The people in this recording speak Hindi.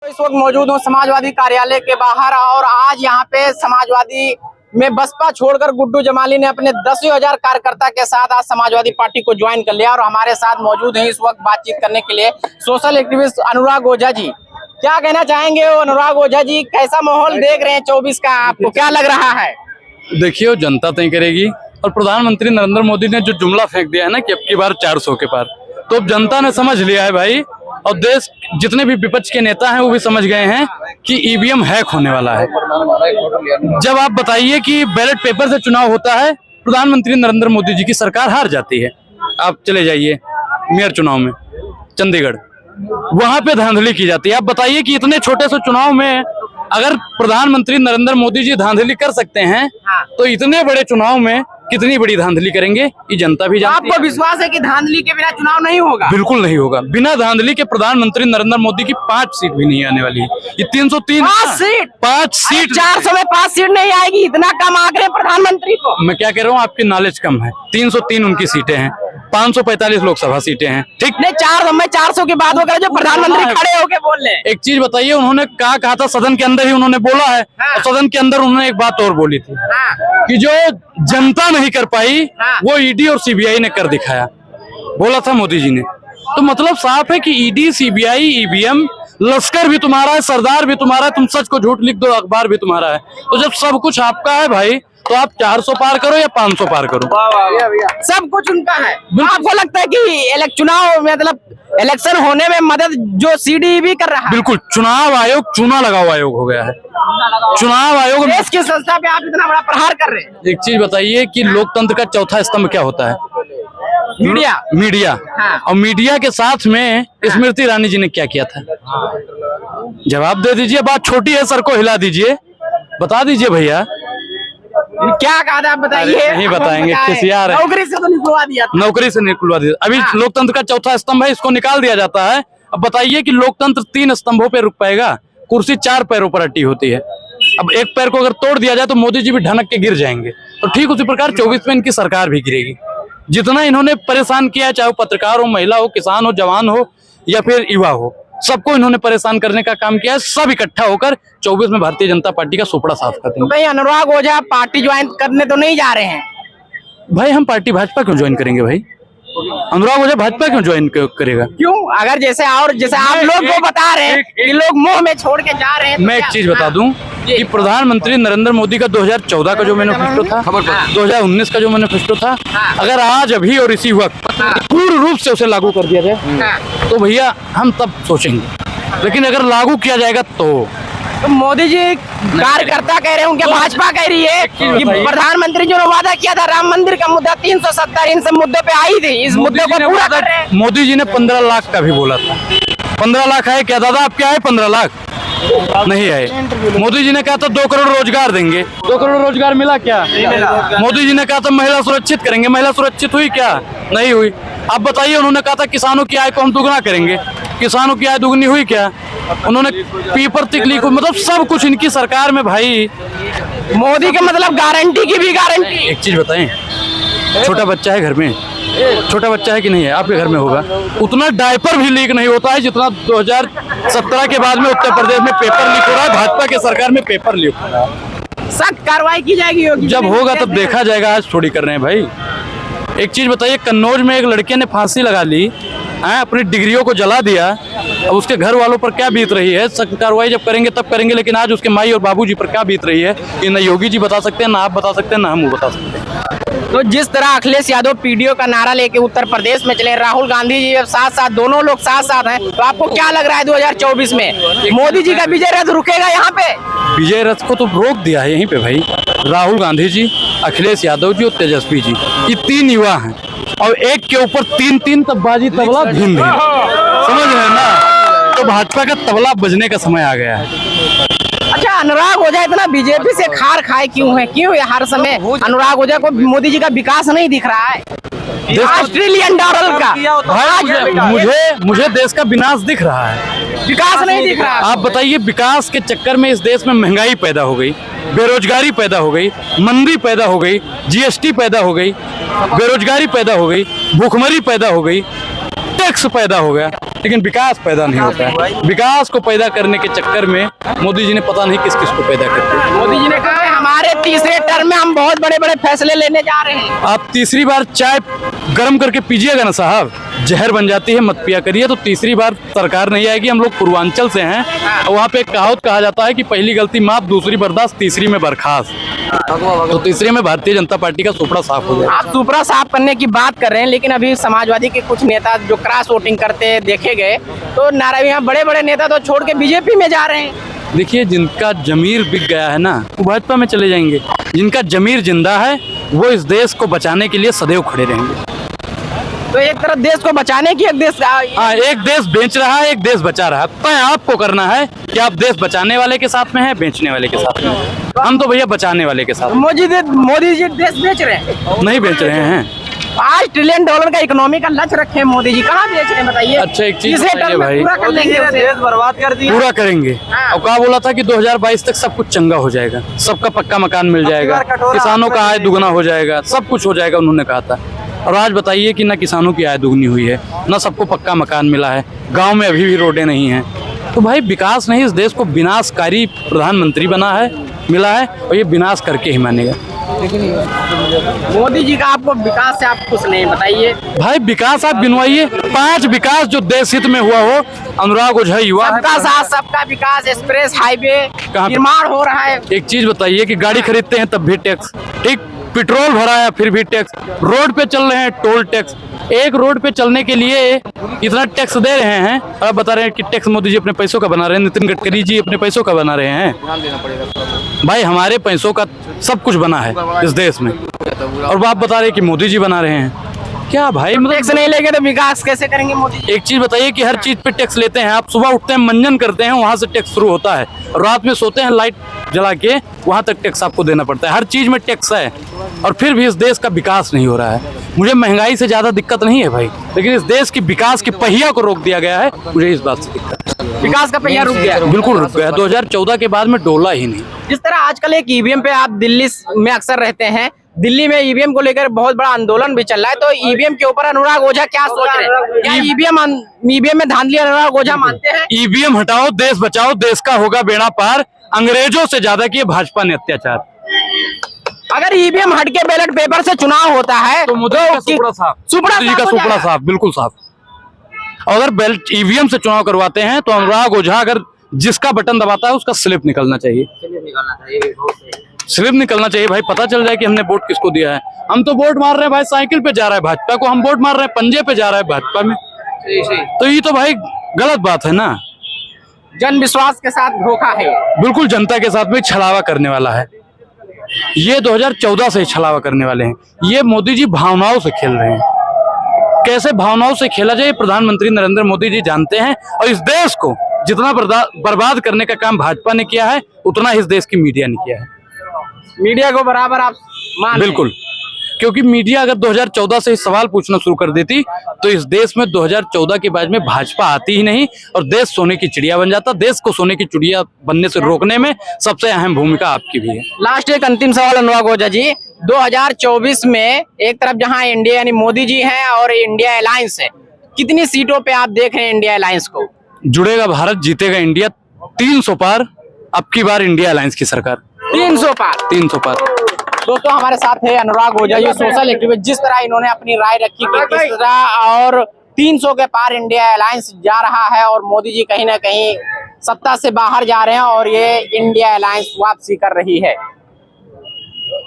इस वक्त मौजूद हूँ समाजवादी कार्यालय के बाहर और आज यहाँ पे समाजवादी में बसपा छोड़कर गुड्डू जमाली ने अपने 10,000 कार्यकर्ता के साथ आज समाजवादी पार्टी को ज्वाइन कर लिया और हमारे साथ मौजूद हैं इस वक्त बातचीत करने के लिए सोशल एक्टिविस्ट अनुराग ओझा जी। क्या कहना चाहेंगे अनुराग ओझा जी, कैसा माहौल देख रहे हैं 24 का, आपको क्या लग रहा है? देखिए जनता तय करेगी और प्रधानमंत्री नरेंद्र मोदी ने जो जुमला फेंक दिया है ना कि अब की बार 400 के पार, तो अब जनता ने समझ लिया है भाई। और देश जितने भी विपक्ष के नेता हैं वो भी समझ गए हैं कि ईवीएम हैक होने वाला है। जब आप बताइए कि बैलेट पेपर से चुनाव होता है, प्रधानमंत्री नरेंद्र मोदी जी की सरकार हार जाती है। आप चले जाइए मेयर चुनाव में चंडीगढ़, वहां पे धांधली की जाती है। आप बताइए कि इतने छोटे से चुनाव में अगर प्रधानमंत्री नरेंद्र मोदी जी धांधली कर सकते हैं तो इतने बड़े चुनाव में कितनी बड़ी धांधली करेंगे ये जनता भी जानती है। आपको विश्वास है कि धांधली के बिना चुनाव नहीं होगा? बिल्कुल नहीं होगा। बिना धांधली के प्रधानमंत्री नरेंद्र मोदी की 5 सीट भी नहीं आने वाली है। ये 303 5 सीट 400 में 5 सीट नहीं आएगी, इतना कम आंक रहे प्रधानमंत्री को। मैं क्या कह रहा हूँ, आपकी नॉलेज कम है। 303 उनकी सीटें हैं, 545 लोकसभा सीटें हैं, ठीक नहीं। 400 की बात होकर जो प्रधानमंत्री खड़े होके बोल रहे हैं। एक चीज बताइए, उन्होंने कहा था सदन के अंदर ही उन्होंने बोला है। और सदन के अंदर उन्होंने एक बात और बोली थी कि जो जनता नहीं कर पाई वो ईडी और सीबीआई ने कर दिखाया, बोला था मोदी जी ने। तो मतलब साफ है कि ईडी, सीबीआई, ईवीएम, लश्कर भी तुम्हारा है, सरदार भी तुम्हारा है, तुम सच को झूठ लिख दो, अखबार भी तुम्हारा है। तो जब सब कुछ आपका है भाई, तो आप 400 पार करो या 500 पार करो, सब कुछ उनका है। आपको लगता है कि चुनाव मतलब इलेक्शन होने में मदद जो सीडी भी कर रहा है? बिल्कुल। चुनाव आयोग चूना लगाओ आयोग हो गया है। चुनाव आयोग देश की संस्था पे आप इतना बड़ा प्रहार कर रहे हैं। एक चीज बताइए कि लोकतंत्र का चौथा स्तंभ क्या होता है? मीडिया। और मीडिया के साथ में स्मृति ईरानी जी ने क्या किया था? जवाब दे दीजिए। बात छोटी है, सर को हिला दीजिए, बता दीजिए भैया क्या कहा था, आप बताइए। नहीं बताएंगे, खिसिया रहे। नौकरी से तो निकलवा दिया था। नौकरी से निकलवा दिया। अभी लोकतंत्र का चौथा स्तंभ है, इसको निकाल दिया जाता है। अब बताइए कि लोकतंत्र 3 स्तंभों पे रुक पाएगा? कुर्सी 4 पैरों पर अटी होती है। अब एक पैर को अगर तोड़ दिया जाए तो मोदी जी भी ढनक के गिर जाएंगे। तो ठीक उसी प्रकार 24 में इनकी सरकार भी गिरेगी। जितना इन्होंने परेशान किया, चाहे वो पत्रकार हो, महिला हो, किसान हो, जवान हो या फिर युवा हो, सबको इन्होंने परेशान करने का काम किया है। सब इकट्ठा होकर 24 में भारतीय जनता पार्टी का सुपड़ा साफ करते हैं। भाई अनुराग ओझा पार्टी ज्वाइन करने तो नहीं जा रहे हैं? भाई हम पार्टी भाजपा क्यों ज्वाइन करेंगे भाई? अनुराग ओझा भाजपा क्यों ज्वाइन करेगा? क्यों? अगर जैसे आप लोग को बता रहे हैं कि लोग मुंह में छोड़ के जा रहे हैं, मैं एक चीज बता दूं कि प्रधानमंत्री नरेंद्र मोदी का 2014 का जो मैनिफेस्टो था, 2019 का जो मैनिफेस्टो था, अगर आज अभी और इसी वक्त पूर्ण रूप से उसे लागू कर दिया जाए तो भैया हम तब सोचेंगे। लेकिन अगर लागू किया जाएगा तो मोदी जी कार्यकर्ता कह रहे हैं, उनके भाजपा कह रही है कि प्रधानमंत्री जो वादा किया था राम मंदिर का मुद्दा 370 इन सब मुद्दों पे आई थी, इस मुद्दे को पूरा कर रहे हैं। मोदी जी ने 15 लाख का भी बोला था। 15 लाख आए क्या दादा? आप क्या है 15 लाख? नहीं आए। मोदी जी ने कहा था 2 करोड़ रोजगार देंगे, 2 करोड़ रोजगार मिला क्या? मोदी जी ने कहा था महिला सुरक्षित करेंगे, महिला सुरक्षित हुई क्या? नहीं हुई। अब बताइए, उन्होंने कहा था किसानों की आय को हम दुगना करेंगे, किसानों की आय दुगनी हुई क्या? उन्होंने पीपर तिकली को, मतलब सब कुछ इनकी सरकार में भाई। मोदी के मतलब गारंटी की भी गारंटी। एक चीज बताएं, छोटा बच्चा है घर में, छोटा बच्चा है कि नहीं है? आपके घर में होगा। उतना डायपर भी लीक नहीं होता है जितना 2017 के बाद में उत्तर प्रदेश में पेपर लीक हो रहा है। भाजपा के सरकार में पेपर लीक हो रहा है। सख्त कार्रवाई की जाएगी। जब होगा तब देखा जाएगा, आज थोड़ी कर रहे हैं भाई। एक चीज बताइए, कन्नौज में एक लड़के ने फांसी लगा ली, अपनी डिग्रियों को जला दिया। अब उसके घर वालों पर क्या बीत रही है? सख्त कार्रवाई जब करेंगे तब करेंगे। लेकिन आज उसके माई और बाबूजी पर क्या बीत रही है ये न योगी जी बता सकते हैं, ना आप बता सकते हैं, ना हम बता सकते हैं। तो जिस तरह अखिलेश यादव पीडीओ का नारा लेके उत्तर प्रदेश में चले, राहुल गांधी जी साथ साथ, दोनों लोग साथ साथ हैं, तो आपको क्या लग रहा है 2024 में मोदी जी का विजय रथ रुकेगा यहाँ पे? विजय रथ को तो रोक दिया है यहीं पे भाई। राहुल गांधी जी, अखिलेश यादव जी और तेजस्वी जी, ये 3 युवा हैं और एक के ऊपर 3 तबबाजी तबला धीम धीम, समझ रहे हैं ना? तो भाजपा का तबला बजने का समय आ गया है। अच्छा, अनुराग ओझा इतना बीजेपी से खार खाए क्यों है? क्यों हर समय अनुराग ओझा को मोदी जी का विकास नहीं दिख रहा है? $1 ट्रिलियन का मुझे देश का विनाश दिख रहा है, विकास नहीं दिख रहा। आप बताइए, विकास के चक्कर में इस देश में महंगाई पैदा हो गई, बेरोजगारी पैदा हो गई, मंदी पैदा हो गई, जीएसटी पैदा हो गई, बेरोजगारी पैदा हो गई, भूखमरी पैदा हो गई। टैक्स पैदा हो गया, लेकिन विकास पैदा नहीं होता है। विकास को पैदा करने के चक्कर में मोदी जी ने पता नहीं किस किस को पैदा कर दिया। मोदी जी ने कहा है हमारे तीसरे टर्म में हम बहुत बड़े बड़े फैसले लेने जा रहे हैं। आप तीसरी बार चाय गर्म करके पीजिएगा ना साहब, जहर बन जाती है, मत पिया करिए। तो तीसरी बार सरकार नहीं आएगी। हम लोग पूर्वांचल से हैं, वहाँ पे एक कहावत कहा जाता है कि पहली गलती माफ, दूसरी बर्दाश्त, तीसरी में बर्खास्त। तो तीसरे में भारतीय जनता पार्टी का सुपड़ा साफ हो गया। आप सुपड़ा साफ करने की बात कर रहे हैं, लेकिन अभी समाजवादी के कुछ नेता जो क्रॉस वोटिंग करते देखे गए, तो नारायण बड़े बड़े नेता तो छोड़ के बीजेपी में जा रहे हैं। देखिए, जिनका जमीर बिक गया है ना, वो भाजपा में चले जाएंगे। जिनका जमीर जिंदा है, वो इस देश को बचाने के लिए सदैव खड़े रहेंगे। तो एक तरफ देश को बचाने की, एक देश हाँ, एक देश बेच रहा है, एक देश बचा रहा है। तय आपको करना है कि आप देश बचाने वाले के साथ में है, बेचने वाले के साथ में है। हम तो भैया बचाने वाले के साथ। मोदी जी देश बेच रहे हैं? नहीं बेच रहे हैं। $5 ट्रिलियन का इकोनॉमी का लक्ष्य रखे मोदी जी, कहाँ बेच रहे हैं बताइए? अच्छा, एक चीज तीसरे बताइए टर्म में भाई, पूरा कर लेंगे, देश बर्बाद कर दिया। पूरा करेंगे। और कहा बोला था कि 2022 तक सब कुछ चंगा हो जाएगा, सबका पक्का मकान मिल जाएगा, किसानों का आय दुगना हो जाएगा, सब कुछ हो जाएगा, उन्होंने कहा था। और आज बताइए कि ना किसानों की आय दुगनी हुई है, ना सबको पक्का मकान मिला है, गांव में अभी भी रोडें नहीं हैं। तो भाई विकास नहीं, इस देश को विनाशकारी प्रधानमंत्री बना है, मिला है, और ये विनाश करके ही मानेगा। मोदी जी का आपको विकास से आप खुश नहीं, बताइए भाई। विकास आप गिनवाइए, 5 विकास जो देश हित में हुआ हो। अनुराग ओझा युवा, सबका साथ सबका विकास, एक्सप्रेस हाईवे निर्माण हो रहा है। एक चीज बताइए कि गाड़ी खरीदते हैं तब भी टैक्स, ठीक, पेट्रोल भराया फिर भी टैक्स, रोड पे चल रहे हैं टोल टैक्स। एक रोड पे चलने के लिए इतना टैक्स दे रहे हैं, और आप बता रहे हैं कि टैक्स मोदी जी अपने पैसों का बना रहे हैं, नितिन गडकरी जी अपने पैसों का बना रहे हैं। भाई हमारे पैसों का सब कुछ बना है इस देश में, और आप बता रहे हैं कि मोदी जी बना रहे हैं। क्या भाई, मतलब टैक्स नहीं लेंगे तो विकास कैसे करेंगे मोदी जी? एक चीज बताइए कि हर चीज पे टैक्स लेते हैं। आप सुबह उठते हैं, मंजन करते हैं, वहां से टैक्स शुरू होता है, और रात में सोते हैं लाइट जला के, वहां तक टैक्स आपको देना पड़ता है। हर चीज में टैक्स है, और फिर भी इस देश का विकास नहीं हो रहा है। मुझे महंगाई से ज्यादा दिक्कत नहीं है भाई, लेकिन इस देश की विकास की पहिया को रोक दिया गया है, मुझे इस बात से दिक्कत है। विकास का पहिया रुक गया, बिल्कुल रुक गया। 2014 के बाद में डोला ही नहीं। जिस तरह आजकल एक ईवीएम पे, आप दिल्ली में अक्सर रहते हैं, दिल्ली में ईवीएम को लेकर बहुत बड़ा आंदोलन भी चल रहा है, तो ईवीएम के ऊपर अनुराग ओझा क्या सोच रहे हैं? क्या ईवीएम में धांधली अनुराग ओझा मानते हैं? ईवीएम हटाओ, देश बचाओ, देश का होगा बेड़ा पार। अंग्रेजों से ज्यादा किए भाजपा ने अत्याचार। अगर ईवीएम हट के बैलेट पेपर से चुनाव होता है तो मोदी जी का सुपड़ा साफ, मोदी जी का सुपड़ा साफ, बिल्कुल साफ। अगर बैलेट ईवीएम से चुनाव करवाते हैं तो अनुराग ओझा अगर जिसका बटन दबाता है उसका स्लिप निकलना चाहिए, स्लिप निकलना चाहिए भाई, पता चल जाए कि हमने वोट किसको दिया है। हम तो वोट मार रहे हैं भाई, साइकिल पे जा रहा है भाजपा को, हम वोट मार रहे हैं पंजे पे जा रहा है भाजपा में। तो ये तो भाई गलत बात है ना। जन विश्वास के साथ धोखा है, बिल्कुल जनता के साथ में छलावा करने वाला है। ये 2014 से छलावा करने वाले हैं। ये मोदी जी भावनाओं से खेल रहे हैं। कैसे भावनाओं से खेला जाए, प्रधानमंत्री नरेंद्र मोदी जी जानते हैं, और इस देश को जितना बर्बाद करने का काम भाजपा ने किया है, उतना इस देश की मीडिया ने किया है। मीडिया को बराबर आप मान? बिल्कुल, क्योंकि मीडिया अगर 2014 से सवाल पूछना शुरू कर देती तो इस देश में 2014 के बाद में भाजपा आती ही नहीं, और देश सोने की चिड़िया बन जाता। देश को सोने की चिड़िया बनने से रोकने में सबसे अहम भूमिका आपकी भी है। लास्ट एक अंतिम सवाल अनुराग ओझा जी, 2024 में एक तरफ जहां इंडिया यानी मोदी जी हैं और इंडिया अलायंस है, कितनी सीटों पे आप देख रहे हैं इंडिया अलायंस को? जुड़ेगा भारत, जीतेगा इंडिया, 300 पार। अब की बार इंडिया अलायंस की सरकार 300 पार। 300 पार। दोस्तों हमारे साथ है अनुराग ओझा, ये सोशल एक्टिविस्ट, जिस तरह इन्होंने अपनी राय रखी कि किस तरह और 300 के पार इंडिया अलायंस जा रहा है, और मोदी जी कहीं ना कहीं सत्ता से बाहर जा रहे हैं, और ये इंडिया अलायंस वापसी कर रही है।